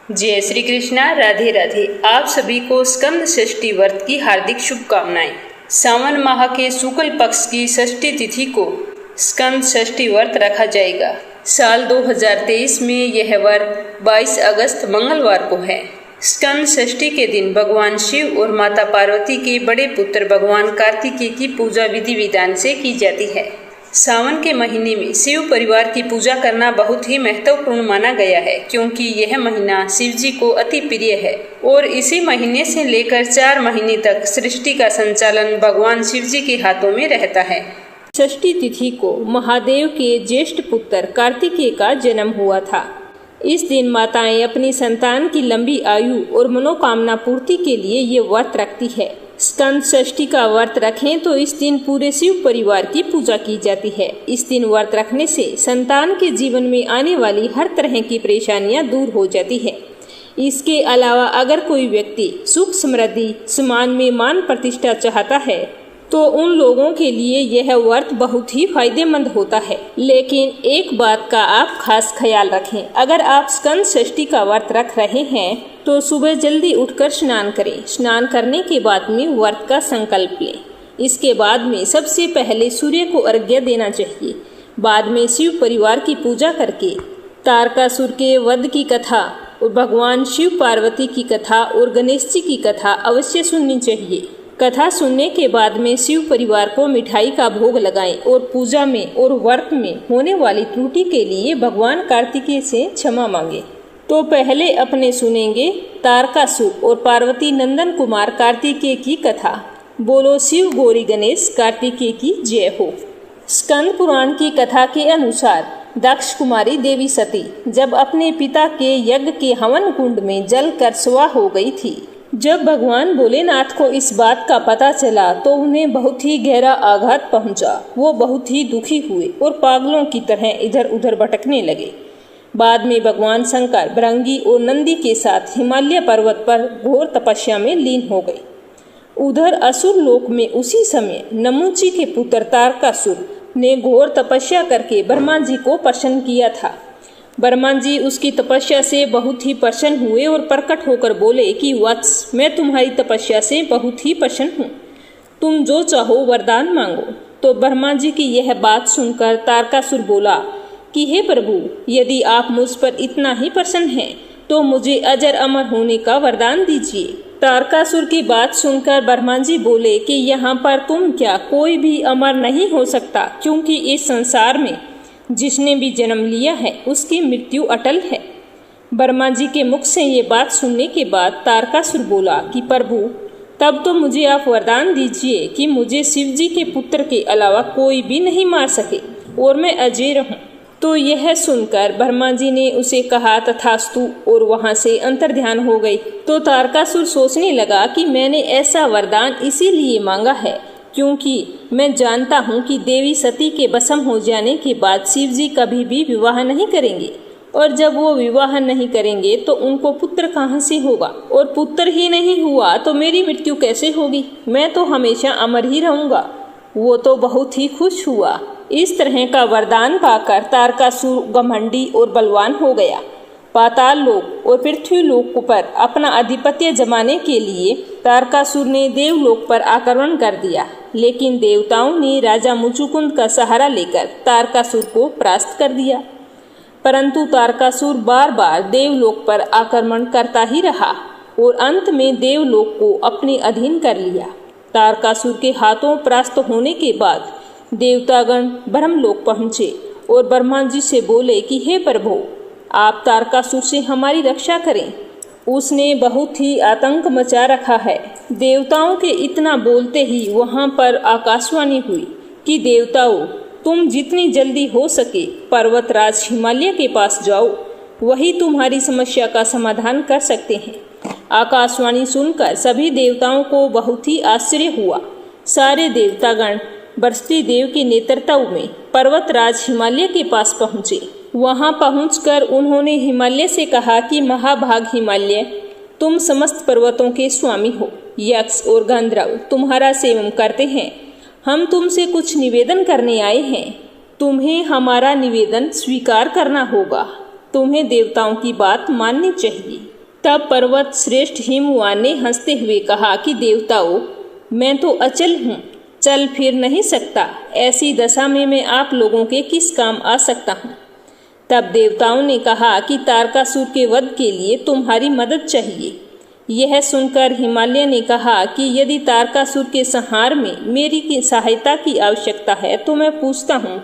जय श्री कृष्णा, राधे राधे। आप सभी को स्कंद षष्ठी व्रत की हार्दिक शुभकामनाएं। सावन माह के शुक्ल पक्ष की षष्ठी तिथि को स्कंद षष्ठी व्रत रखा जाएगा। साल 2023 में यह व्रत 22 अगस्त मंगलवार को है। स्कंद षष्ठी के दिन भगवान शिव और माता पार्वती के बड़े पुत्र भगवान कार्तिकेय की पूजा विधि विधान से की जाती है। सावन के महीने में शिव परिवार की पूजा करना बहुत ही महत्वपूर्ण माना गया है, क्योंकि यह महीना शिव जी को अति प्रिय है और इसी महीने से लेकर 4 महीने तक सृष्टि का संचालन भगवान शिव जी के हाथों में रहता है। षष्ठी तिथि को महादेव के ज्येष्ठ पुत्र कार्तिकेय का जन्म हुआ था। इस दिन माताएं अपनी संतान की लंबी आयु और मनोकामना पूर्ति के लिए ये व्रत रखती है। स्कंद षष्ठी का व्रत रखें तो इस दिन पूरे शिव परिवार की पूजा की जाती है। इस दिन व्रत रखने से संतान के जीवन में आने वाली हर तरह की परेशानियां दूर हो जाती है। इसके अलावा अगर कोई व्यक्ति सुख समृद्धि समाज में मान प्रतिष्ठा चाहता है तो उन लोगों के लिए यह व्रत बहुत ही फायदेमंद होता है। लेकिन एक बात का आप खास ख्याल रखें, अगर आप स्कंद षष्ठी का व्रत रख रहे हैं तो सुबह जल्दी उठकर स्नान करें। स्नान करने के बाद में व्रत का संकल्प लें। इसके बाद में सबसे पहले सूर्य को अर्घ्य देना चाहिए। बाद में शिव परिवार की पूजा करके तारकासुर के वध की कथा और भगवान शिव पार्वती की कथा और गणेश जी की कथा अवश्य सुननी चाहिए। कथा सुनने के बाद में शिव परिवार को मिठाई का भोग लगाएं और पूजा में और व्रत में होने वाली त्रुटि के लिए भगवान कार्तिकेय से क्षमा मांगे। तो पहले अपने सुनेंगे तारकासुर और पार्वती नंदन कुमार कार्तिकेय की कथा। बोलो शिव गौरी गणेश कार्तिकेय की जय हो। स्कंद पुराण की कथा के अनुसार दक्ष कुमारी देवी सती जब अपने पिता के यज्ञ के हवन कुंड में जल कर सुहा हो गई थी। जब भगवान भोलेनाथ को इस बात का पता चला तो उन्हें बहुत ही गहरा आघात पहुंचा। वो बहुत ही दुखी हुए और पागलों की तरह इधर उधर भटकने लगे। बाद में भगवान शंकर भृंगी और नंदी के साथ हिमालय पर्वत पर घोर तपस्या में लीन हो गए। उधर असुर लोक में उसी समय नमुची के पुत्र तारकासुर ने घोर तपस्या करके ब्रह्मा जी को प्रसन्न किया था। ब्रह्मा जी उसकी तपस्या से बहुत ही प्रसन्न हुए और प्रकट होकर बोले कि वत्स, मैं तुम्हारी तपस्या से बहुत ही प्रसन्न हूँ। तुम जो चाहो वरदान मांगो। तो ब्रह्मा जी की यह बात सुनकर तारकासुर बोला कि हे प्रभु, यदि आप मुझ पर इतना ही प्रसन्न हैं तो मुझे अजर अमर होने का वरदान दीजिए। तारकासुर की बात सुनकर ब्रह्मा जी बोले कि यहाँ पर तुम क्या, कोई भी अमर नहीं हो सकता, क्योंकि इस संसार में जिसने भी जन्म लिया है उसकी मृत्यु अटल है। ब्रह्मा जी के मुख से ये बात सुनने के बाद तारकासुर बोला कि प्रभु, तब तो मुझे आप वरदान दीजिए कि मुझे शिव जी के पुत्र के अलावा कोई भी नहीं मार सके और मैं अजय रहूं। तो यह सुनकर ब्रह्मा जी ने उसे कहा तथास्तु और वहां से अंतर्ध्यान हो गई। तो तारकासुर सोचने लगा कि मैंने ऐसा वरदान इसीलिए मांगा है क्योंकि मैं जानता हूँ कि देवी सती के भस्म हो जाने के बाद शिव जी कभी भी विवाह नहीं करेंगे, और जब वो विवाह नहीं करेंगे तो उनको पुत्र कहाँ से होगा, और पुत्र ही नहीं हुआ तो मेरी मृत्यु कैसे होगी। मैं तो हमेशा अमर ही रहूंगा। वो तो बहुत ही खुश हुआ। इस तरह का वरदान पाकर तारकासुर घमंडी और बलवान हो गया। पाताल लोक और पृथ्वी लोक पर अपना आधिपत्य जमाने के लिए तारकासुर ने देवलोक पर आक्रमण कर दिया, लेकिन देवताओं ने राजा मुचुकुंद का सहारा लेकर तारकासुर को परास्त कर दिया। परंतु तारकासुर बार बार देवलोक पर आक्रमण करता ही रहा और अंत में देवलोक को अपने अधीन कर लिया। तारकासुर के हाथों परास्त होने के बाद देवतागण ब्रह्मलोक पहुँचे और ब्रह्मा जी से बोले कि हे प्रभु, आप तारकासुर से हमारी रक्षा करें। उसने बहुत ही आतंक मचा रखा है। देवताओं के इतना बोलते ही वहां पर आकाशवाणी हुई कि देवताओं, तुम जितनी जल्दी हो सके पर्वतराज हिमालय के पास जाओ, वही तुम्हारी समस्या का समाधान कर सकते हैं। आकाशवाणी सुनकर सभी देवताओं को बहुत ही आश्चर्य हुआ। सारे देवतागण बृहस्पति देव के नेतृत्व में पर्वतराज हिमालय के पास पहुँचे। वहां पहुंचकर उन्होंने हिमालय से कहा कि महाभाग हिमालय, तुम समस्त पर्वतों के स्वामी हो। यक्ष और गंधर्व तुम्हारा सेवन करते हैं। हम तुमसे कुछ निवेदन करने आए हैं। तुम्हें हमारा निवेदन स्वीकार करना होगा। तुम्हें देवताओं की बात माननी चाहिए। तब पर्वत श्रेष्ठ हिमवान ने हंसते हुए कहा कि देवताओं, मैं तो अचल हूँ, चल फिर नहीं सकता। ऐसी दशा में मैं आप लोगों के किस काम आ सकता हूँ। तब देवताओं ने कहा कि तारकासुर के वध के लिए तुम्हारी मदद चाहिए। यह सुनकर हिमालय ने कहा कि यदि तारकासुर के संहार में मेरी सहायता की आवश्यकता है तो मैं पूछता हूँ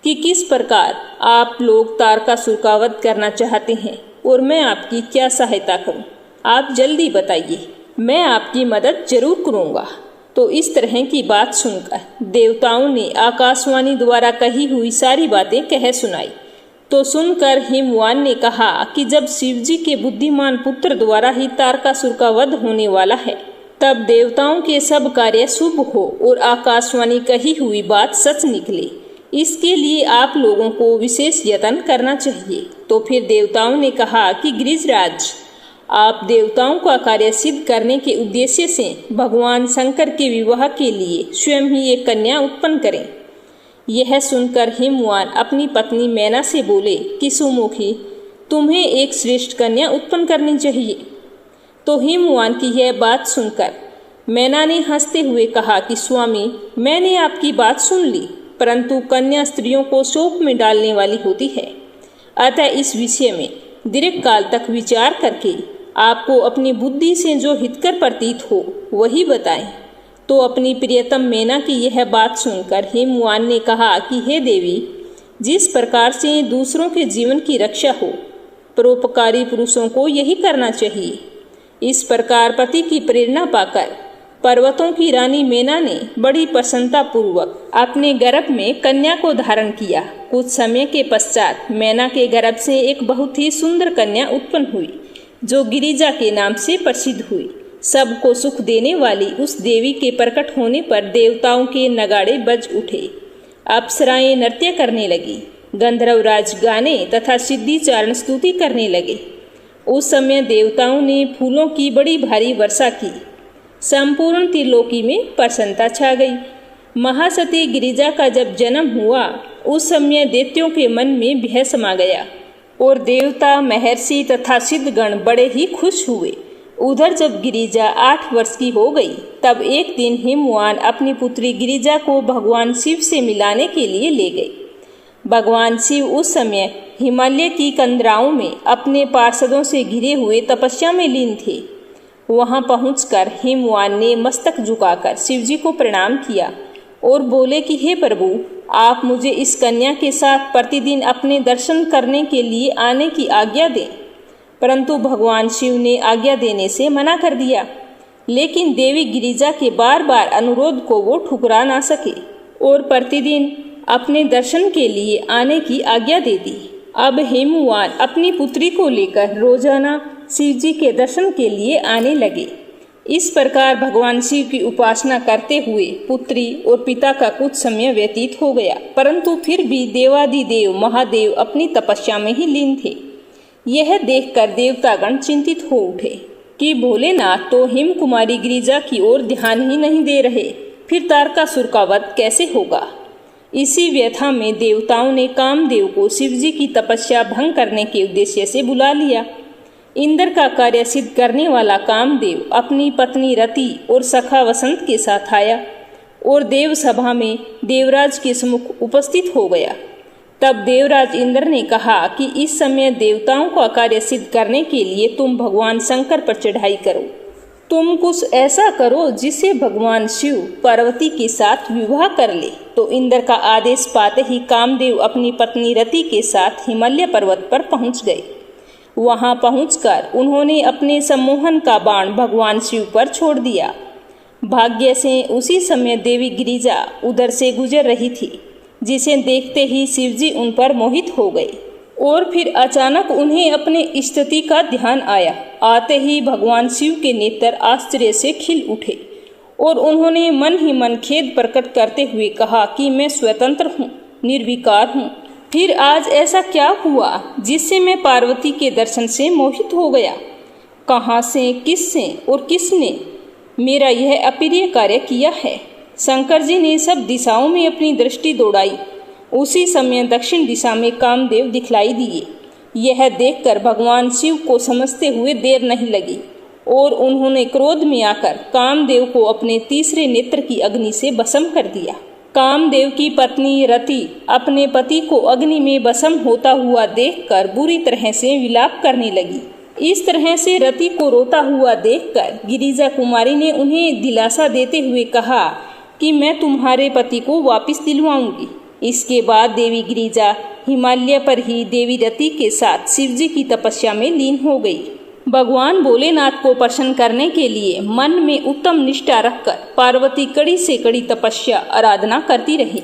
कि किस प्रकार आप लोग तारकासुर का वध करना चाहते हैं और मैं आपकी क्या सहायता करूं। आप जल्दी बताइए, मैं आपकी मदद जरूर करूंगा। तो इस तरह की बात सुनकर देवताओं ने आकाशवाणी द्वारा कही हुई सारी बातें कह सुनाई। तो सुनकर हिमवान ने कहा कि जब शिवजी के बुद्धिमान पुत्र द्वारा ही तारकासुर का वध होने वाला है, तब देवताओं के सब कार्य शुभ हो और आकाशवाणी कही हुई बात सच निकले। इसके लिए आप लोगों को विशेष यत्न करना चाहिए। तो फिर देवताओं ने कहा कि गिरिजराज, आप देवताओं का कार्य सिद्ध करने के उद्देश्य से भगवान शंकर के विवाह के लिए स्वयं ही एक कन्या उत्पन्न करें। यह सुनकर हिमवान अपनी पत्नी मैना से बोले कि सुमुखी, तुम्हें एक श्रेष्ठ कन्या उत्पन्न करनी चाहिए। तो हिमवान की यह बात सुनकर मैना ने हंसते हुए कहा कि स्वामी, मैंने आपकी बात सुन ली, परंतु कन्या स्त्रियों को शोक में डालने वाली होती है। अतः इस विषय में दीर्घ काल तक विचार करके आपको अपनी बुद्धि से जो हितकर प्रतीत हो वही बताएं। तो अपनी प्रियतम मैना की यह बात सुनकर हिमवान ने कहा कि हे देवी, जिस प्रकार से दूसरों के जीवन की रक्षा हो, परोपकारी पुरुषों को यही करना चाहिए। इस प्रकार पति की प्रेरणा पाकर पर्वतों की रानी मैना ने बड़ी प्रसन्नता पूर्वक अपने गर्भ में कन्या को धारण किया। कुछ समय के पश्चात मैना के गर्भ से एक बहुत ही सुंदर कन्या उत्पन्न हुई, जो गिरिजा के नाम से प्रसिद्ध हुई। सबको सुख देने वाली उस देवी के प्रकट होने पर देवताओं के नगाड़े बज उठे, अप्सराएं नृत्य करने लगी, गंधर्वराज गाने तथा सिद्धिचारण स्तुति करने लगे। उस समय देवताओं ने फूलों की बड़ी भारी वर्षा की। संपूर्ण त्रिलोकी में प्रसन्नता छा गई। महासती गिरिजा का जब जन्म हुआ, उस समय दैत्यों के मन में भय समा गया और देवता, महर्षि तथा सिद्धगण बड़े ही खुश हुए। उधर जब गिरिजा 8 वर्ष की हो गई, तब एक दिन हिमवान अपनी पुत्री गिरिजा को भगवान शिव से मिलाने के लिए ले गए। भगवान शिव उस समय हिमालय की कंदराओं में अपने पार्षदों से घिरे हुए तपस्या में लीन थे। वहां पहुंचकर हिमवान ने मस्तक झुकाकर शिवजी को प्रणाम किया और बोले कि हे प्रभु, आप मुझे इस कन्या के साथ प्रतिदिन अपने दर्शन करने के लिए आने की आज्ञा दें। परंतु भगवान शिव ने आज्ञा देने से मना कर दिया, लेकिन देवी गिरिजा के बार बार अनुरोध को वो ठुकरा ना सके और प्रतिदिन अपने दर्शन के लिए आने की आज्ञा दे दी। अब हिमवान अपनी पुत्री को लेकर रोजाना शिवजी के दर्शन के लिए आने लगे। इस प्रकार भगवान शिव की उपासना करते हुए पुत्री और पिता का कुछ समय व्यतीत हो गया, परंतु फिर भी देवादिदेव महादेव अपनी तपस्या में ही लीन थे। यह देखकर देवतागण चिंतित हो उठे कि भोलेनाथ तो हिम कुमारी गिरिजा की ओर ध्यान ही नहीं दे रहे, फिर तारकासुर का वध कैसे होगा। इसी व्यथा में देवताओं ने कामदेव को शिवजी की तपस्या भंग करने के उद्देश्य से बुला लिया। इंद्र का कार्य सिद्ध करने वाला कामदेव अपनी पत्नी रति और सखा वसंत के साथ आया और देव सभा में देवराज के सम्मुख उपस्थित हो गया। तब देवराज इंद्र ने कहा कि इस समय देवताओं का कार्य सिद्ध करने के लिए तुम भगवान शंकर पर चढ़ाई करो। तुम कुछ ऐसा करो जिससे भगवान शिव पार्वती के साथ विवाह कर ले। तो इंद्र का आदेश पाते ही कामदेव अपनी पत्नी रति के साथ हिमालय पर्वत पर पहुंच गए। वहां पहुंचकर उन्होंने अपने सम्मोहन का बाण भगवान शिव पर छोड़ दिया। भाग्य से उसी समय देवी गिरिजा उधर से गुजर रही थी, जिसे देखते ही शिवजी उन पर मोहित हो गए और फिर अचानक उन्हें अपने स्तुति का ध्यान आया। आते ही भगवान शिव के नेत्र आश्चर्य से खिल उठे और उन्होंने मन ही मन खेद प्रकट करते हुए कहा कि मैं स्वतंत्र हूँ, निर्विकार हूँ। फिर आज ऐसा क्या हुआ जिससे मैं पार्वती के दर्शन से मोहित हो गया? कहाँ से, किससे और किसने मेरा यह अप्रिय कार्य किया है? शंकर जी ने सब दिशाओं में अपनी दृष्टि दौड़ाई। उसी समय दक्षिण दिशा में कामदेव दिखलाई दिए। यह देखकर भगवान शिव को समझते हुए देर नहीं लगी और उन्होंने क्रोध में आकर कामदेव को अपने तीसरे नेत्र की अग्नि से भस्म कर दिया। कामदेव की पत्नी रति अपने पति को अग्नि में भस्म होता हुआ देखकर बुरी तरह से विलाप करने लगी। इस तरह से रति को रोता हुआ देखकर गिरिजा कुमारी ने उन्हें दिलासा देते हुए कहा कि मैं तुम्हारे पति को वापस दिलवाऊंगी। इसके बाद देवी गिरिजा हिमालय पर ही देवी रति के साथ शिवजी की तपस्या में लीन हो गई। भगवान भोलेनाथ को प्रसन्न करने के लिए मन में उत्तम निष्ठा रखकर पार्वती कड़ी से कड़ी तपस्या आराधना करती रही।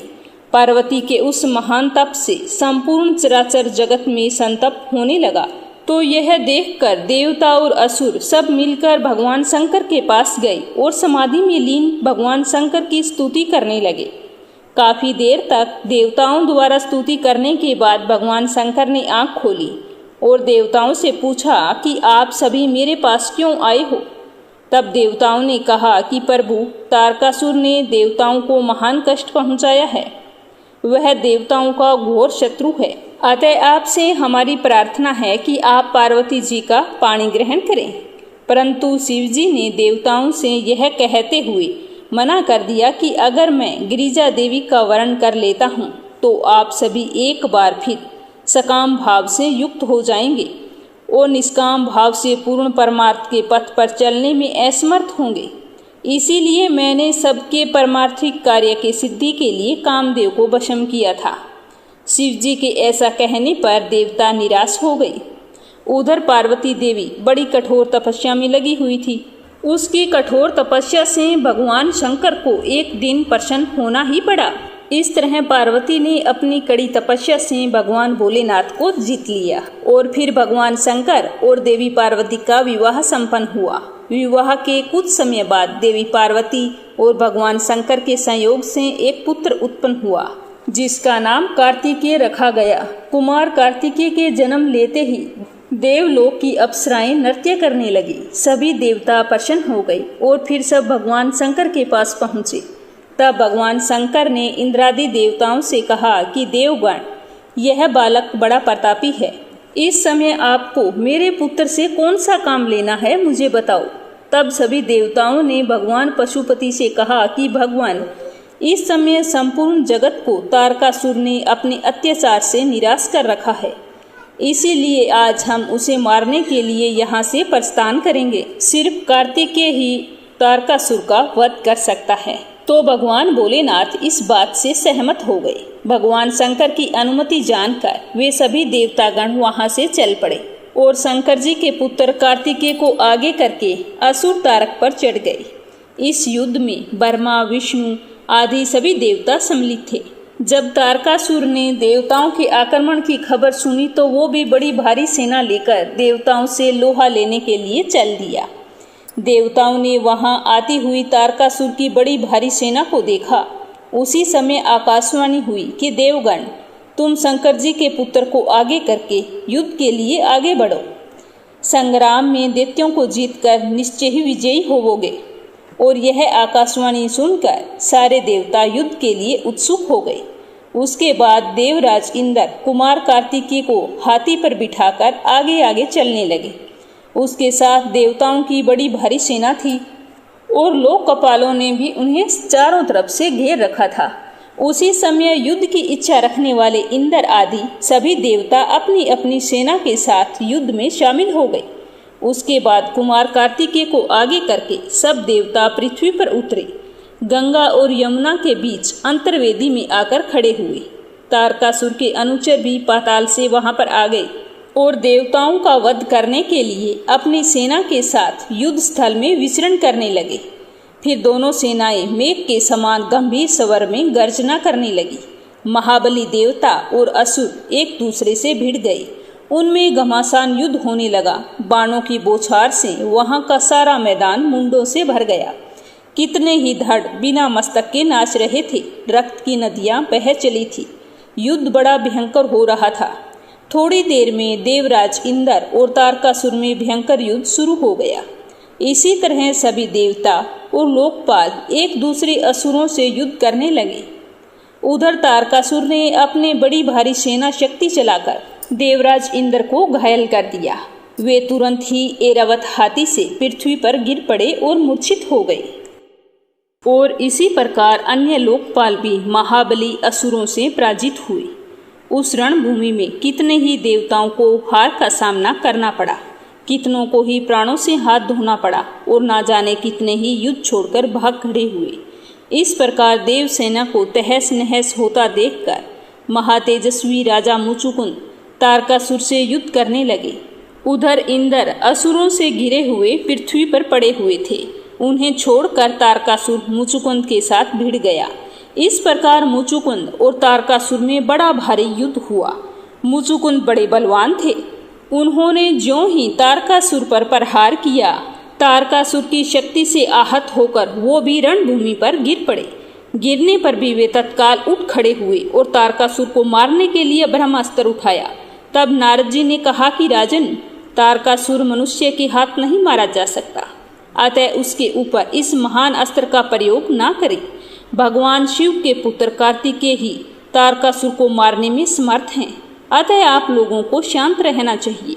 पार्वती के उस महान तप से संपूर्ण चराचर जगत में संतप्त होने लगा। तो यह देखकर देवता और असुर सब मिलकर भगवान शंकर के पास गए और समाधि में लीन भगवान शंकर की स्तुति करने लगे। काफी देर तक देवताओं द्वारा स्तुति करने के बाद भगवान शंकर ने आंख खोली और देवताओं से पूछा कि आप सभी मेरे पास क्यों आए हो। तब देवताओं ने कहा कि प्रभु, तारकासुर ने देवताओं को महान कष्ट पहुंचाया है। वह देवताओं का घोर शत्रु है। अतः आपसे हमारी प्रार्थना है कि आप पार्वती जी का पाणी ग्रहण करें। परंतु शिवजी ने देवताओं से यह कहते हुए मना कर दिया कि अगर मैं गिरिजा देवी का वर्ण कर लेता हूँ तो आप सभी एक बार फिर सकाम भाव से युक्त हो जाएंगे और निष्काम भाव से पूर्ण परमार्थ के पथ पर चलने में असमर्थ होंगे। इसीलिए मैंने सबके परमार्थिक कार्य के सिद्धि के लिए कामदेव को वशम किया था। शिवजी के ऐसा कहने पर देवता निराश हो गई। उधर पार्वती देवी बड़ी कठोर तपस्या में लगी हुई थी। उसकी कठोर तपस्या से भगवान शंकर को एक दिन प्रसन्न होना ही पड़ा। इस तरह पार्वती ने अपनी कड़ी तपस्या से भगवान भोलेनाथ को जीत लिया और फिर भगवान शंकर और देवी पार्वती का विवाह संपन्न हुआ। विवाह के कुछ समय बाद देवी पार्वती और भगवान शंकर के संयोग से एक पुत्र उत्पन्न हुआ जिसका नाम कार्तिकेय रखा गया। कुमार कार्तिकेय के जन्म लेते ही देवलोक की अप्सराएं नृत्य करने लगी। सभी देवता प्रसन्न हो गए और फिर सब भगवान शंकर के पास पहुँचे। तब भगवान शंकर ने इंद्रादि देवताओं से कहा कि देवगण, यह बालक बड़ा प्रतापी है। इस समय आपको मेरे पुत्र से कौन सा काम लेना है, मुझे बताओ। तब सभी देवताओं ने भगवान पशुपति से कहा कि भगवान, इस समय संपूर्ण जगत को तारकासुर ने अपने अत्याचार से निराश कर रखा है। इसीलिए आज हम उसे मारने के लिए यहाँ से प्रस्थान करेंगे। सिर्फ कार्तिकेय ही तारकासुर का वध कर सकता है। तो भगवान भोलेनाथ इस बात से सहमत हो गए। भगवान शंकर की अनुमति जानकर वे सभी देवतागण वहां से चल पड़े और शंकर जी के पुत्र कार्तिकेय को आगे करके असुर तारक पर चढ़ गए। इस युद्ध में ब्रह्मा, विष्णु आदि सभी देवता सम्मिलित थे। जब तारकासुर ने देवताओं के आक्रमण की खबर सुनी तो वो भी बड़ी भारी सेना लेकर देवताओं से लोहा लेने के लिए चल दिया। देवताओं ने वहां आती हुई तारकासुर की बड़ी भारी सेना को देखा। उसी समय आकाशवाणी हुई कि देवगण, तुम शंकर जी के पुत्र को आगे करके युद्ध के लिए आगे बढ़ो। संग्राम में दैत्यों को जीतकर निश्चय ही विजयी होवोगे। और यह आकाशवाणी सुनकर सारे देवता युद्ध के लिए उत्सुक हो गए। उसके बाद देवराज इंद्र कुमार कार्तिकेय को हाथी पर बिठाकर आगे आगे चलने लगे। उसके साथ देवताओं की बड़ी भारी सेना थी और लोकपालों ने भी उन्हें चारों तरफ से घेर रखा था। उसी समय युद्ध की इच्छा रखने वाले इंद्र आदि सभी देवता अपनी अपनी सेना के साथ युद्ध में शामिल हो गए। उसके बाद कुमार कार्तिकेय को आगे करके सब देवता पृथ्वी पर उतरे। गंगा और यमुना के बीच अंतर्वेदी में आकर खड़े हुए। तारकासुर के अनुचर भी पाताल से वहां पर आ गए और देवताओं का वध करने के लिए अपनी सेना के साथ युद्ध स्थल में विचरण करने लगे। फिर दोनों सेनाएं मेघ के समान गंभीर स्वर में गर्जना करने लगी। महाबली देवता और असुर एक दूसरे से भिड़ गए। उनमें घमासान युद्ध होने लगा। बाणों की बौछार से वहां का सारा मैदान मुंडों से भर गया। कितने ही धड़ बिना मस्तक के नाच रहे थे। रक्त की नदियां बह चली थी। युद्ध बड़ा भयंकर हो रहा था। थोड़ी देर में देवराज इंद्र और तारकासुर में भयंकर युद्ध शुरू हो गया। इसी तरह सभी देवता और लोकपाल एक दूसरे असुरों से युद्ध करने लगे। उधर तारकासुर ने अपने बड़ी भारी सेना शक्ति चलाकर देवराज इंद्र को घायल कर दिया। वे तुरंत ही ऐरावत हाथी से पृथ्वी पर गिर पड़े और मूर्छित हो गए। और इसी प्रकार अन्य लोकपाल भी महाबली असुरों से पराजित हुए। उस रणभूमि में कितने ही देवताओं को हार का सामना करना पड़ा, कितनों को ही प्राणों से हाथ धोना पड़ा और ना जाने कितने ही युद्ध छोड़कर भाग खड़े हुए। इस प्रकार देव सेना को तहस नहस होता देखकर महातेजस्वी राजा मुचुकुंद तारकासुर से युद्ध करने लगे। उधर इंद्र असुरों से घिरे हुए पृथ्वी पर पड़े हुए थे। उन्हें छोड़कर तारकासुर मुचुकुंद के साथ भिड़ गया। इस प्रकार मुचुकुंद और तारकासुर में बड़ा भारी युद्ध हुआ। मुचुकुंद बड़े बलवान थे। उन्होंने ज्यों ही तारकासुर पर प्रहार किया, तारकासुर की शक्ति से आहत होकर वो भी रणभूमि पर गिर पड़े। गिरने पर भी वे तत्काल उठ खड़े हुए और तारकासुर को मारने के लिए ब्रह्मास्त्र उठाया। तब नारद जी ने कहा कि राजन, तारकासुर मनुष्य के हाथ नहीं मारा जा सकता, अतः उसके ऊपर इस महान अस्त्र का प्रयोग ना करें। भगवान शिव के पुत्र कार्तिकेय ही तारकासुर को मारने में समर्थ हैं, अतः आप लोगों को शांत रहना चाहिए।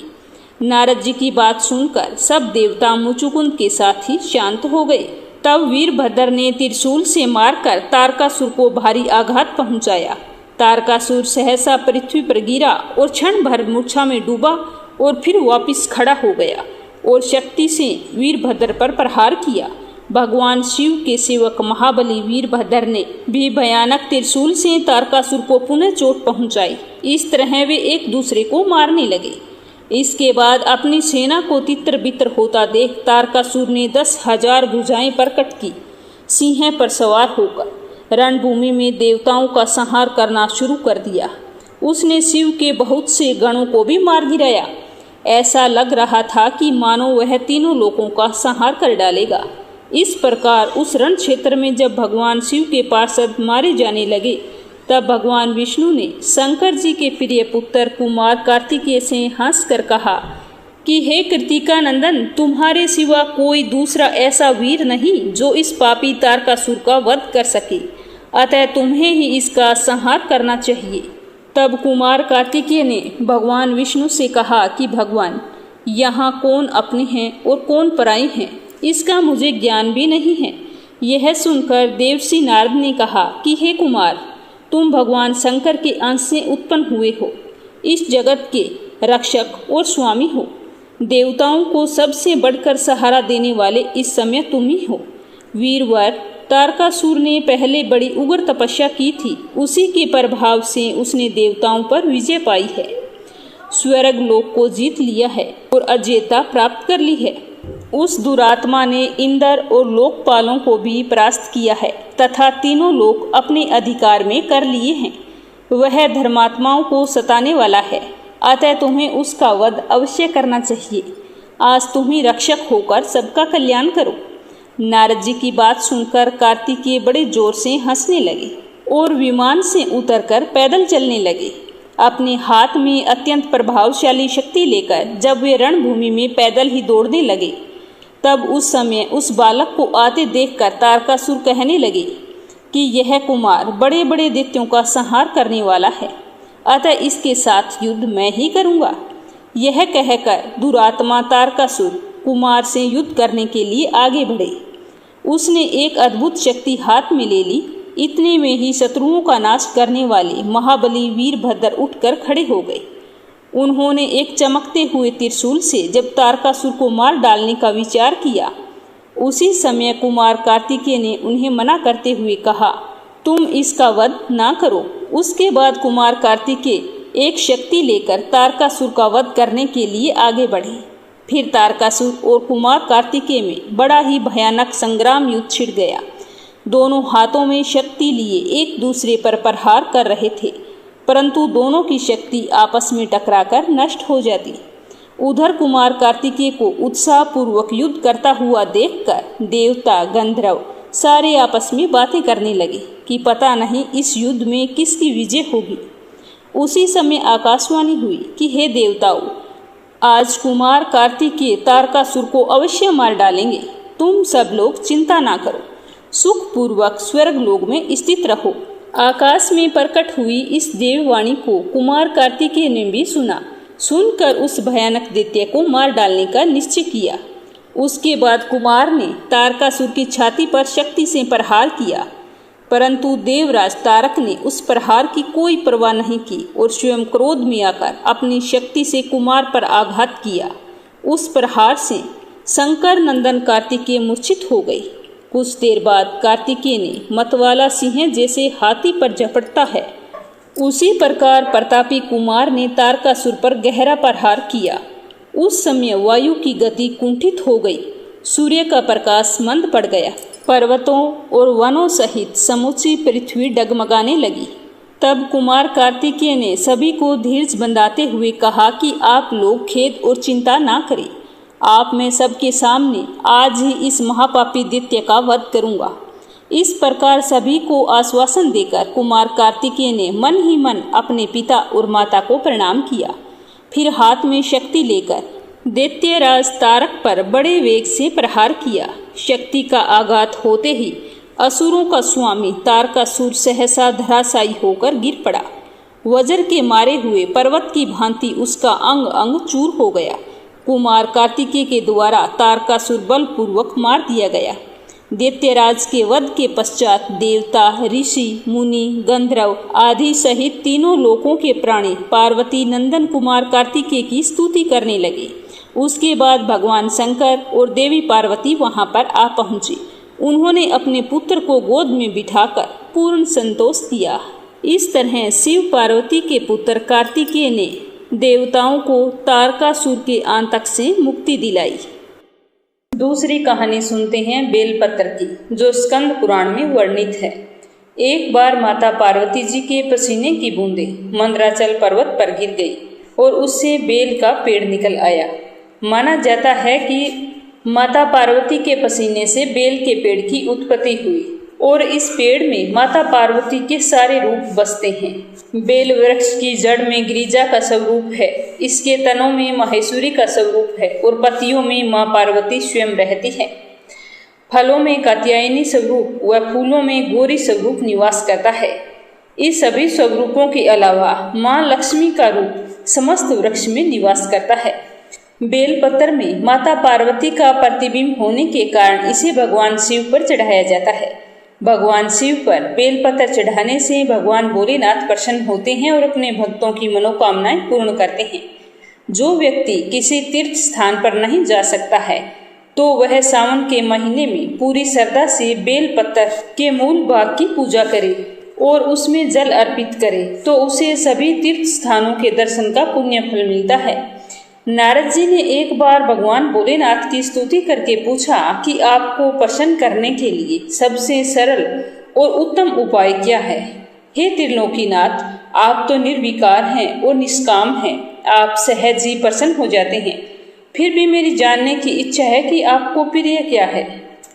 नारद जी की बात सुनकर सब देवता मुचुकुंद के साथ ही शांत हो गए। तब वीरभद्र ने त्रिशूल से मारकर तारकासुर को भारी आघात पहुंचाया। तारकासुर सहसा पृथ्वी पर गिरा और क्षण भर मूर्छा में डूबा और फिर वापस खड़ा हो गया और शक्ति से वीरभद्र पर प्रहार किया। भगवान शिव के सेवक महाबली वीरभद्र ने भी भयानक त्रिशूल से तारकासुर को पुनः चोट पहुंचाई। इस तरह वे एक दूसरे को मारने लगे। इसके बाद अपनी सेना को तितर बितर होता देख तारकासुर ने 10,000 भुजाएं प्रकट की। सिंह पर सवार होकर रणभूमि में देवताओं का संहार करना शुरू कर दिया। उसने शिव के बहुत से गणों को भी मार गिराया। ऐसा लग रहा था कि मानो वह तीनों लोगों का संहार कर डालेगा। इस प्रकार उस रण क्षेत्र में जब भगवान शिव के पार्षद मारे जाने लगे, तब भगवान विष्णु ने शंकर जी के प्रिय पुत्र कुमार कार्तिकेय से हंसकर कहा कि हे कृतिका नंदन, तुम्हारे सिवा कोई दूसरा ऐसा वीर नहीं जो इस पापी तारकासुर का वध कर सके, अतः तुम्हें ही इसका संहार करना चाहिए। तब कुमार कार्तिकेय ने भगवान विष्णु से कहा कि भगवान, यहाँ कौन अपने हैं और कौन पराये हैं, इसका मुझे ज्ञान भी नहीं है। यह सुनकर देवर्षि नारद ने कहा कि हे कुमार, तुम भगवान शंकर के अंश से उत्पन्न हुए हो, इस जगत के रक्षक और स्वामी हो। देवताओं को सबसे बढ़कर सहारा देने वाले इस समय तुम ही हो। वीरवर तारकासुर ने पहले बड़ी उग्र तपस्या की थी, उसी के प्रभाव से उसने देवताओं पर विजय पाई है, स्वर्ग लोक को जीत लिया है और अजेयता प्राप्त कर ली है। उस दुरात्मा ने इंद्र और लोकपालों को भी परास्त किया है तथा तीनों लोक अपने अधिकार में कर लिए हैं। वह धर्मात्माओं को सताने वाला है, अतः तुम्हें उसका वध अवश्य करना चाहिए। आज तुम ही रक्षक होकर सबका कल्याण करो। नारद जी की बात सुनकर कार्तिकेय बड़े जोर से हंसने लगे और विमान से उतरकर पैदल चलने लगे। अपने हाथ में अत्यंत प्रभावशाली शक्ति लेकर जब वे रणभूमि में पैदल ही दौड़ने लगे, तब उस समय उस बालक को आते देखकर तारकासुर कहने लगे कि यह कुमार बड़े बड़े दैत्यों का संहार करने वाला है, अतः इसके साथ युद्ध मैं ही करूँगा। यह कहकर दुरात्मा तारकासुर कुमार से युद्ध करने के लिए आगे बढ़े। उसने एक अद्भुत शक्ति हाथ में ले ली। इतने में ही शत्रुओं का नाश करने वाले महाबली वीरभद्र उठकर खड़े हो गए। उन्होंने एक चमकते हुए त्रिशूल से जब तारकासुर को मार डालने का विचार किया, उसी समय कुमार कार्तिकेय ने उन्हें मना करते हुए कहा, तुम इसका वध ना करो। उसके बाद कुमार कार्तिकेय एक शक्ति लेकर तारकासुर का वध करने के लिए आगे बढ़े। फिर तारकासुर और कुमार कार्तिकेय में बड़ा ही भयानक संग्राम युद्ध छिड़ गया। दोनों हाथों में शक्ति लिए एक दूसरे पर प्रहार कर रहे थे, परंतु दोनों की शक्ति आपस में टकराकर नष्ट हो जाती। उधर कुमार कार्तिकेय को उत्साहपूर्वक युद्ध करता हुआ देखकर देवता गंधर्व सारे आपस में बातें करने लगे कि पता नहीं इस युद्ध में किसकी विजय होगी। उसी समय आकाशवाणी हुई कि हे देवताओं, आज कुमार कार्तिकेय तारकासुर को अवश्य मार डालेंगे। तुम सब लोग चिंता ना करो, सुखपूर्वक स्वर्ग लोक में स्थित रहो। आकाश में प्रकट हुई इस देववाणी को कुमार कार्तिकेय ने भी सुना। सुनकर उस भयानक दैत्य को मार डालने का निश्चय किया। उसके बाद कुमार ने तारकासुर की छाती पर शक्ति से प्रहार किया, परंतु देवराज तारक ने उस प्रहार की कोई परवाह नहीं की और स्वयं क्रोध में आकर अपनी शक्ति से कुमार पर आघात किया। उस प्रहार से शंकर नंदन कार्तिकेय मूर्छित हो गई। कुछ देर बाद कार्तिकेय ने मतवाला सिंह जैसे हाथी पर झपटता है, उसी प्रकार प्रतापी कुमार ने तारकासुर पर गहरा प्रहार किया। उस समय वायु की गति कुंठित हो गई, सूर्य का प्रकाश मंद पड़ गया, पर्वतों और वनों सहित समूची पृथ्वी डगमगाने लगी। तब कुमार कार्तिकेय ने सभी को धीरज बंधाते हुए कहा कि आप लोग खेद और चिंता ना करें, आप मैं सबके सामने आज ही इस महापापी दैत्य का वध करूंगा। इस प्रकार सभी को आश्वासन देकर कुमार कार्तिकेय ने मन ही मन अपने पिता और माता को प्रणाम किया। फिर हाथ में शक्ति लेकर दैत्यराज तारक पर बड़े वेग से प्रहार किया। शक्ति का आघात होते ही असुरों का स्वामी तारकासुर सहसा धराशायी होकर गिर पड़ा। वज्र के मारे हुए पर्वत की भांति उसका अंग अंग चूर हो गया। कुमार कार्तिकेय के द्वारा तारकासुर बलपूर्वक मार दिया गया। दैत्यराज के वध के पश्चात देवता, ऋषि, मुनि, गंधर्व आदि सहित तीनों लोकों के प्राणी पार्वती नंदन कुमार कार्तिकेय की स्तुति करने लगे। उसके बाद भगवान शंकर और देवी पार्वती वहां पर आ पहुंचे। उन्होंने अपने पुत्र को गोद में बिठाकर पूर्ण संतोष दिया। इस तरह शिव पार्वती के पुत्र कार्तिकेय ने देवताओं को तारकासुर के आतंक से मुक्ति दिलाई। दूसरी कहानी सुनते हैं बेलपत्र की, जो स्कंद पुराण में वर्णित है। एक बार माता पार्वती जी के पसीने की बूंदें मंदराचल पर्वत पर गिर गई और उससे बेल का पेड़ निकल आया। माना जाता है कि माता पार्वती के पसीने से बेल के पेड़ की उत्पत्ति हुई और इस पेड़ में माता पार्वती के सारे रूप बसते हैं। बेल वृक्ष की जड़ में गिरिजा का स्वरूप है, इसके तनों में महेश्वरी का स्वरूप है और पत्तियों में माँ पार्वती स्वयं रहती है। फलों में कात्यायनी स्वरूप व फूलों में गौरी स्वरूप निवास करता है। इस सभी स्वरूपों के अलावा माँ लक्ष्मी का रूप समस्त वृक्ष में निवास करता है। बेलपत्र में माता पार्वती का प्रतिबिंब होने के कारण इसे भगवान शिव पर चढ़ाया जाता है। भगवान शिव पर बेलपत्र चढ़ाने से भगवान भोलेनाथ प्रसन्न होते हैं और अपने भक्तों की मनोकामनाएं पूर्ण करते हैं। जो व्यक्ति किसी तीर्थ स्थान पर नहीं जा सकता है तो वह सावन के महीने में पूरी श्रद्धा से बेलपत्र के मूल भाग की पूजा करे और उसमें जल अर्पित करे तो उसे सभी तीर्थ स्थानों के दर्शन का पुण्य फल मिलता है। नारद जी ने एक बार भगवान भोलेनाथ की स्तुति करके पूछा कि आपको प्रसन्न करने के लिए सबसे सरल और उत्तम उपाय क्या है। हे त्रिलोकीनाथ, आप तो निर्विकार हैं और निष्काम हैं, आप सहज ही प्रसन्न हो जाते हैं। फिर भी मेरी जानने की इच्छा है कि आपको प्रिय क्या है।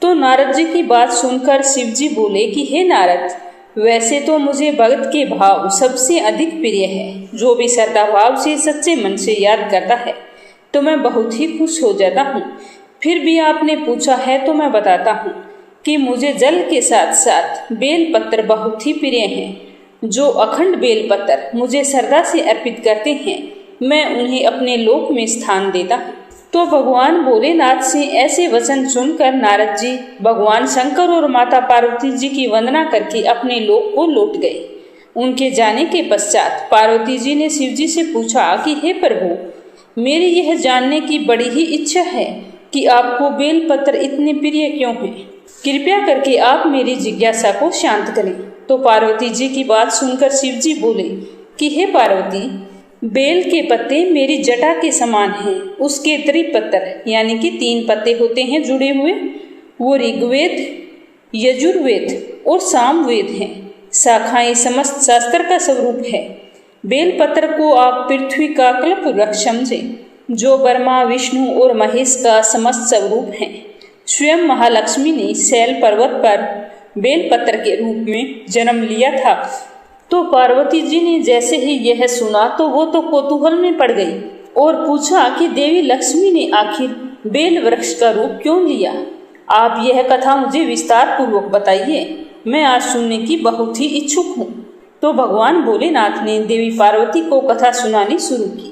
तो नारद जी की बात सुनकर शिव जी बोले कि हे नारद, वैसे तो मुझे भक्त के भाव सबसे अधिक प्रिय है। जो भी श्रद्धा भाव से सच्चे मन से याद करता है तो मैं बहुत ही खुश हो जाता हूँ। फिर भी आपने पूछा है तो मैं बताता हूँ कि मुझे जल के साथ साथ बेलपत्र बहुत ही प्रिय हैं। जो अखंड बेलपत्र मुझे श्रद्धा से अर्पित करते हैं मैं उन्हें अपने लोक में स्थान देता हूँ। तो भगवान भोलेनाथ से ऐसे वचन सुनकर नारद जी भगवान शंकर और माता पार्वती जी की वंदना करके अपने लोक को लौट गए। उनके जाने के पश्चात पार्वती जी ने शिव जी से पूछा कि हे प्रभु, मेरी यह जानने की बड़ी ही इच्छा है कि आपको बेलपत्र इतने प्रिय क्यों हैं। कृपया करके आप मेरी जिज्ञासा को शांत करें। तो पार्वती जी की बात सुनकर शिव जी बोले कि हे पार्वती, बेल के पत्ते मेरी जटा के समान हैं। उसके त्रिपत्र यानी कि 3 पत्ते होते हैं जुड़े हुए, वो ऋग्वेद, यजुर्वेद और सामवेद हैं। शाखाएं समस्त शास्त्र का स्वरूप है। बेलपत्र को आप पृथ्वी का कल्प वृक्ष समझें, जो ब्रह्मा, विष्णु और महेश का समस्त स्वरूप है। स्वयं महालक्ष्मी ने शैल पर्वत पर बेलपत्र के रूप में जन्म लिया था। तो पार्वती जी ने जैसे ही यह सुना तो वो तो कौतूहल में पड़ गई और पूछा कि देवी लक्ष्मी ने आखिर बेल वृक्ष का रूप क्यों लिया। आप यह कथा मुझे विस्तार पूर्वक बताइए। मैं आज सुनने की बहुत ही इच्छुक हूँ। तो भगवान भोलेनाथ ने देवी पार्वती को कथा सुनानी शुरू की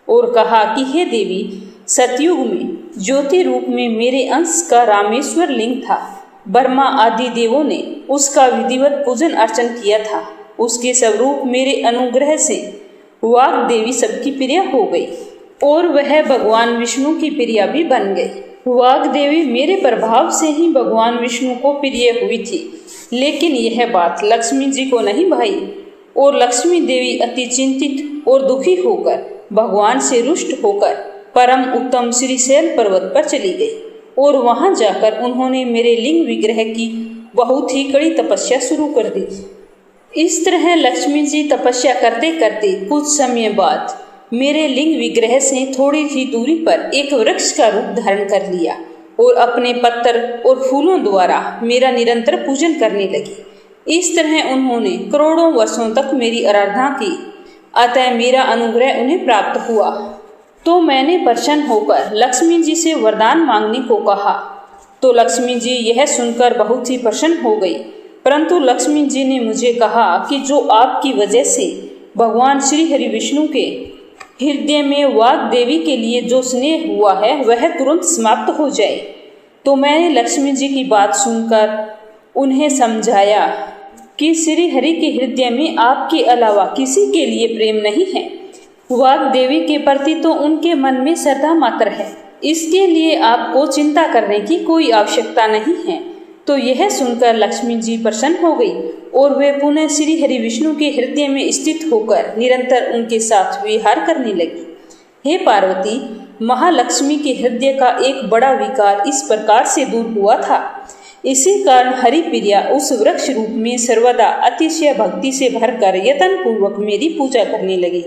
और कहा कि हे देवी, सतयुग में ज्योति रूप में मेरे अंश का रामेश्वर लिंग था। ब्रह्मा आदि देवों ने उसका विधिवत पूजन अर्चन किया था। उसके स्वरूप मेरे अनुग्रह से वाग देवी सबकी प्रिय हो गई और वह भगवान विष्णु की प्रिया भी बन गई। वाग देवी मेरे प्रभाव से ही भगवान विष्णु को प्रिय हुई थी, लेकिन यह बात लक्ष्मी जी को नहीं भाई और लक्ष्मी देवी अति चिंतित और दुखी होकर भगवान से रुष्ट होकर परम उत्तम श्रीशैल पर्वत पर चली गई और वहां जाकर उन्होंने मेरे लिंग विग्रह की बहुत ही कड़ी तपस्या शुरू कर दी। इस तरह लक्ष्मी जी तपस्या करते करते कुछ समय बाद मेरे लिंग विग्रह से थोड़ी ही दूरी पर एक वृक्ष का रूप धारण कर लिया और अपने पत्तर और फूलों द्वारा मेरा निरंतर पूजन करने लगी। इस तरह उन्होंने करोड़ों वर्षों तक मेरी आराधना की, अतः मेरा अनुग्रह उन्हें प्राप्त हुआ। तो मैंने प्रसन्न होकर लक्ष्मी जी से वरदान मांगने को कहा। तो लक्ष्मी जी यह सुनकर बहुत ही प्रसन्न हो गई, परंतु लक्ष्मी जी ने मुझे कहा कि जो आपकी वजह से भगवान श्री हरि विष्णु के हृदय में वाग देवी के लिए जो स्नेह हुआ है वह तुरंत समाप्त हो जाए। तो मैंने लक्ष्मी जी की बात सुनकर उन्हें समझाया कि श्री हरि के हृदय में आपके अलावा किसी के लिए प्रेम नहीं है। वाग देवी के प्रति तो उनके मन में श्रद्धा मात्र है, इसके लिए आपको चिंता करने की कोई आवश्यकता नहीं है। तो यह सुनकर लक्ष्मी जी प्रसन्न हो गई और वे पुनः श्री हरि विष्णु के हृदय में स्थित होकर निरंतर उनके साथ विहार करने लगी। हे पार्वती, महालक्ष्मी के हृदय का एक बड़ा विकार इस प्रकार से दूर हुआ था। इसी कारण हरिप्रिया उस वृक्ष रूप में सर्वदा अतिशय भक्ति से भरकर यत्न पूर्वक मेरी पूजा करने लगी।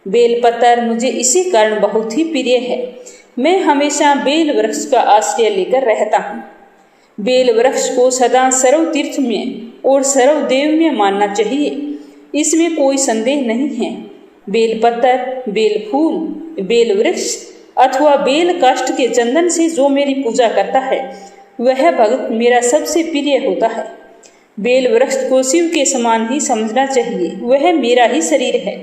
बेलपत्र मुझे इसी कारण बहुत ही प्रिय है। मैं हमेशा बेल वृक्ष का आश्रय लेकर रहता हूँ। बेल वृक्ष को सदा सर्व तीर्थ में और सर्व देव में मानना चाहिए, इसमें कोई संदेह नहीं है। बेलपत्र, बेल फूल, बेल वृक्ष अथवा बेल काष्ठ के चंदन से जो मेरी पूजा करता है वह भक्त मेरा सबसे प्रिय होता है। बेल वृक्ष को शिव के समान ही समझना चाहिए, वह मेरा ही शरीर है।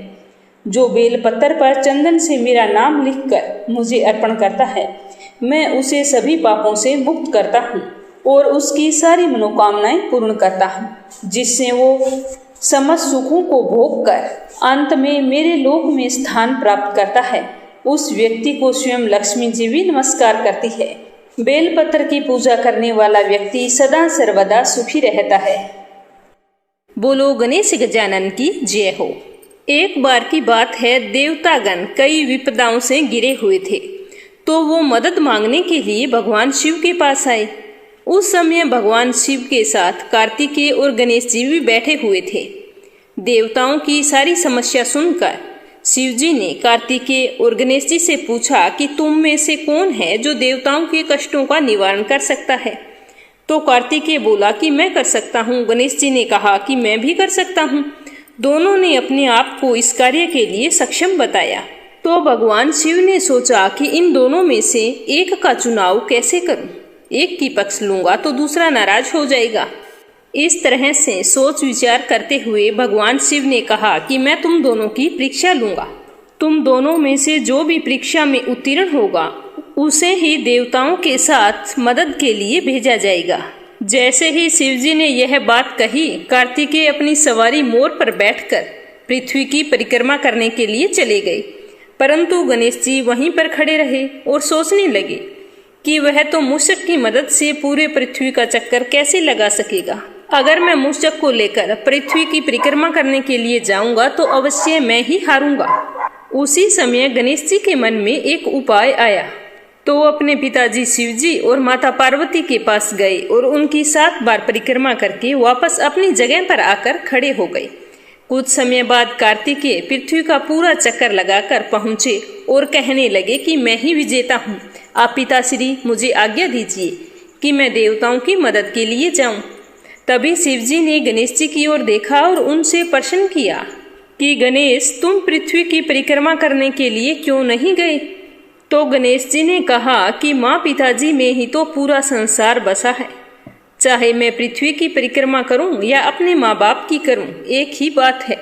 जो बेलपत्र पर चंदन से मेरा नाम लिखकर मुझे अर्पण करता है, मैं उसे सभी पापों से मुक्त करता हूँ और उसकी सारी मनोकामनाएं पूर्ण करता हूँ, जिससे वो समस्त सुखों को भोग कर अंत में मेरे लोक में स्थान प्राप्त करता है। उस व्यक्ति को स्वयं लक्ष्मी जी भी नमस्कार करती है। बेलपत्र की पूजा करने वाला व्यक्ति सदा सर्वदा सुखी रहता है। बोलो गणेश गजानन की जय हो। एक बार की बात है, देवतागण कई विपदाओं से घिरे हुए थे, तो वो मदद मांगने के लिए भगवान शिव के पास आए। उस समय भगवान शिव के साथ कार्तिकेय और गणेश जी भी बैठे हुए थे। देवताओं की सारी समस्या सुनकर शिव जी ने कार्तिकेय और गणेश जी से पूछा कि तुम में से कौन है जो देवताओं के कष्टों का निवारण कर सकता है। तो कार्तिकेय बोला कि मैं कर सकता हूँ। गणेश जी ने कहा कि मैं भी कर सकता हूँ। दोनों ने अपने आप को इस कार्य के लिए सक्षम बताया। तो भगवान शिव ने सोचा कि इन दोनों में से एक का चुनाव कैसे करूं। एक की पक्ष लूंगा तो दूसरा नाराज हो जाएगा। इस तरह से सोच विचार करते हुए भगवान शिव ने कहा कि मैं तुम दोनों की परीक्षा लूंगा। तुम दोनों में से जो भी परीक्षा में उत्तीर्ण होगा उसे ही देवताओं के साथ मदद के लिए भेजा जाएगा। जैसे ही शिवजी ने यह बात कही, कार्तिकेय अपनी सवारी मोर पर बैठकर पृथ्वी की परिक्रमा करने के लिए चले गए, परंतु गणेश जी वहीं पर खड़े रहे और सोचने लगे कि वह तो मूषक की मदद से पूरे पृथ्वी का चक्कर कैसे लगा सकेगा। अगर मैं मूषक को लेकर पृथ्वी की परिक्रमा करने के लिए जाऊंगा तो अवश्य मैं ही हारूंगा। उसी समय गणेश जी के मन में एक उपाय आया, तो अपने पिताजी शिवजी और माता पार्वती के पास गए और उनकी 7 बार परिक्रमा करके वापस अपनी जगह पर आकर खड़े हो गए। कुछ समय बाद कार्तिकेय पृथ्वी का पूरा चक्कर लगाकर पहुंचे और कहने लगे कि मैं ही विजेता हूँ। आप पिताश्री मुझे आज्ञा दीजिए कि मैं देवताओं की मदद के लिए जाऊं। तभी शिवजी ने गणेश जी की ओर देखा और उनसे प्रश्न किया कि गणेश, तुम पृथ्वी की परिक्रमा करने के लिए क्यों नहीं गए? तो गणेश जी ने कहा कि माँ पिताजी में ही तो पूरा संसार बसा है। चाहे मैं पृथ्वी की परिक्रमा करूं या अपने माँ बाप की करूं, एक ही बात है।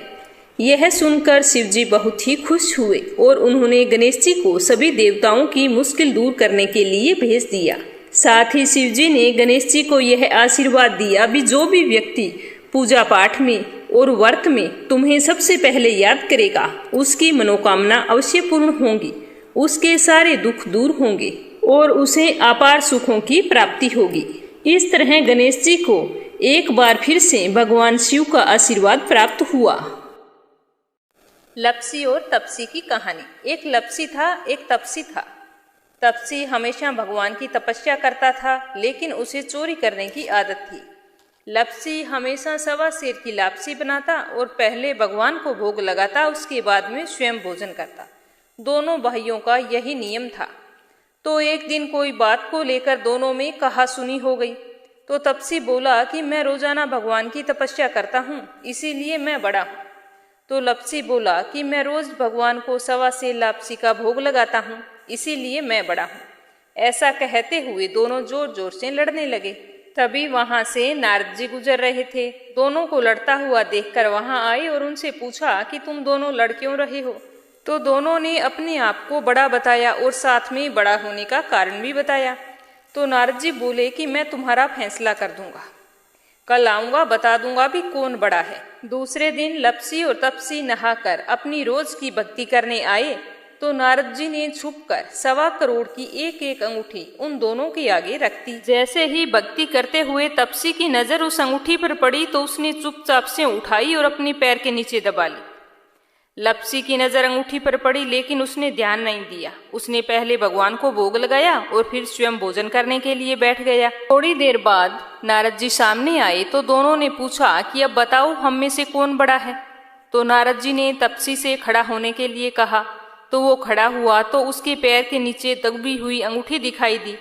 यह सुनकर शिव जी बहुत ही खुश हुए और उन्होंने गणेश जी को सभी देवताओं की मुश्किल दूर करने के लिए भेज दिया। साथ ही शिव जी ने गणेश जी को यह आशीर्वाद दिया भी जो भी व्यक्ति पूजा पाठ में और व्रत में तुम्हें सबसे पहले याद करेगा, उसकी मनोकामना अवश्य पूर्ण होंगी, उसके सारे दुख दूर होंगे और उसे अपार सुखों की प्राप्ति होगी। इस तरह गणेश जी को एक बार फिर से भगवान शिव का आशीर्वाद प्राप्त हुआ। लप्सी और तपसी की कहानी। एक लप्सी था, एक तपसी था। तपसी हमेशा भगवान की तपस्या करता था, लेकिन उसे चोरी करने की आदत थी। लप्सी हमेशा सवा सेर की लापसी बनाता और पहले भगवान को भोग लगाता, उसके बाद में स्वयं भोजन करता। दोनों भाइयों का यही नियम था। तो एक दिन कोई बात को लेकर दोनों में कहा सुनी हो गई। तो तपसी बोला कि मैं रोजाना भगवान की तपस्या करता हूँ, इसीलिए मैं बड़ा हूँ। तो लप्सी बोला कि मैं रोज भगवान को सवा सेर लापसी का भोग लगाता हूँ, इसीलिए मैं बड़ा हूँ। ऐसा कहते हुए दोनों जोर जोर से लड़ने लगे। तभी वहां से नारद जी गुजर रहे थे। दोनों को लड़ता हुआ देखकर वहां आए और उनसे पूछा कि तुम दोनों लड़ क्यों रहे हो। तो दोनों ने अपने आप को बड़ा बताया और साथ में बड़ा होने का कारण भी बताया। तो नारद जी बोले कि मैं तुम्हारा फैसला कर दूंगा, कल आऊंगा, बता दूंगा भी कौन बड़ा है। दूसरे दिन लप्सी और तपसी नहाकर अपनी रोज की भक्ति करने आए। तो नारद जी ने छुपकर 1.25 करोड़ की एक एक अंगूठी उन दोनों के आगे रख दी। जैसे ही भक्ति करते हुए तपसी की नजर उस अंगूठी पर पड़ी तो उसने चुपचाप से उठाई और अपने पैर के नीचे दबा ली। लप्सी की नजर अंगूठी पर पड़ी, लेकिन उसने ध्यान नहीं दिया। उसने पहले भगवान को भोग लगाया और फिर स्वयं भोजन करने के लिए बैठ गया। थोड़ी देर बाद नारद जी सामने आए तो दोनों ने पूछा कि अब बताओ हम में से कौन बड़ा है। तो नारद जी ने तपसी से खड़ा होने के लिए कहा। तो वो खड़ा हुआ तो उसके पैर के नीचे दबी हुई अंगूठी दिखाई दी।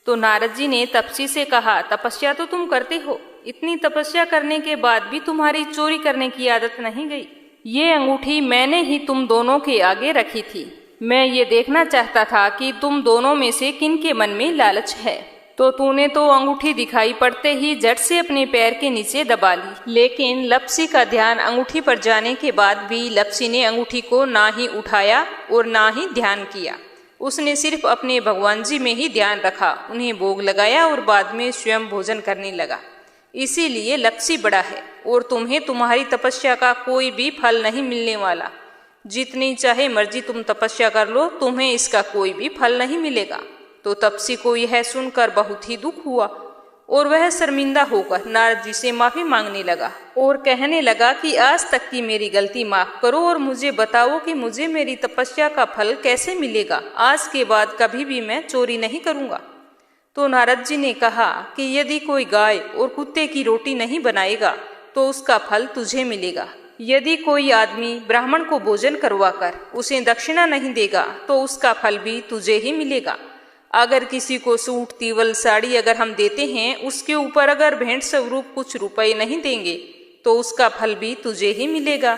तो नारद जी ने तपसी से कहा, तपस्या तो तुम करते हो, इतनी तपस्या करने के बाद भी तुम्हारी चोरी करने की आदत नहीं गई। ये अंगूठी मैंने ही तुम दोनों के आगे रखी थी। मैं ये देखना चाहता था कि तुम दोनों में से किन के मन में लालच है। तो तूने तो अंगूठी दिखाई पड़ते ही झट से अपने पैर के नीचे दबा ली। लेकिन लप्सी का ध्यान अंगूठी पर जाने के बाद भी लप्सी ने अंगूठी को ना ही उठाया और ना ही ध्यान किया। उसने सिर्फ अपने भगवान जी में ही ध्यान रखा, उन्हें भोग लगाया और बाद में स्वयं भोजन करने लगा। इसीलिए लप्सी बड़ा है और तुम्हें तुम्हारी तपस्या का कोई भी फल नहीं मिलने वाला। जितनी चाहे मर्जी तुम तपस्या कर लो, तुम्हें इसका कोई भी फल नहीं मिलेगा। तो तपसी को यह सुनकर बहुत ही दुख हुआ और वह शर्मिंदा होकर नारद जी से माफी मांगने लगा और कहने लगा कि आज तक की मेरी गलती माफ करो और मुझे बताओ कि मुझे मेरी तपस्या का फल कैसे मिलेगा। आज के बाद कभी भी मैं चोरी नहीं करूंगा। तो नारद जी ने कहा कि यदि कोई गाय और कुत्ते की रोटी नहीं बनाएगा तो उसका फल तुझे मिलेगा। यदि कोई आदमी ब्राह्मण को भोजन करवाकर उसे दक्षिणा नहीं देगा तो उसका फल भी तुझे ही मिलेगा। अगर किसी को सूट, तीवल, साड़ी अगर हम देते हैं, उसके ऊपर अगर भेंट स्वरूप कुछ रुपए नहीं देंगे तो उसका फल भी तुझे ही मिलेगा।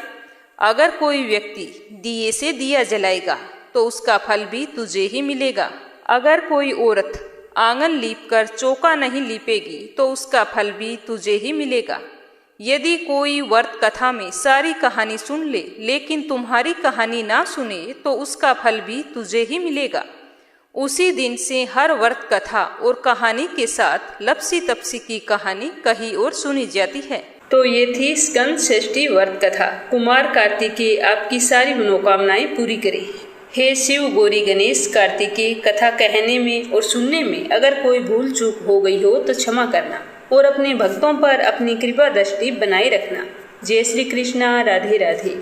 अगर कोई व्यक्ति दिए से दिया जलाएगा तो उसका फल भी तुझे ही मिलेगा। अगर कोई औरत आंगन लीपकर चौका नहीं लीपेगी तो उसका फल भी तुझे ही मिलेगा। यदि कोई व्रत कथा में सारी कहानी सुन ले लेकिन तुम्हारी कहानी ना सुने तो उसका फल भी तुझे ही मिलेगा। उसी दिन से हर व्रत कथा और कहानी के साथ लप्सी तपसी की कहानी कही और सुनी जाती है। तो ये थी स्कंद षष्ठी व्रत कथा। कुमार कार्तिकेय आपकी सारी मनोकामनाएं पूरी करे। हे शिव गौरी गणेश कार्तिकेय, कथा कहने में और सुनने में अगर कोई भूल चूक हो गई हो तो क्षमा करना और अपने भक्तों पर अपनी कृपा दृष्टि बनाए रखना। जय श्री कृष्णा। राधे राधे।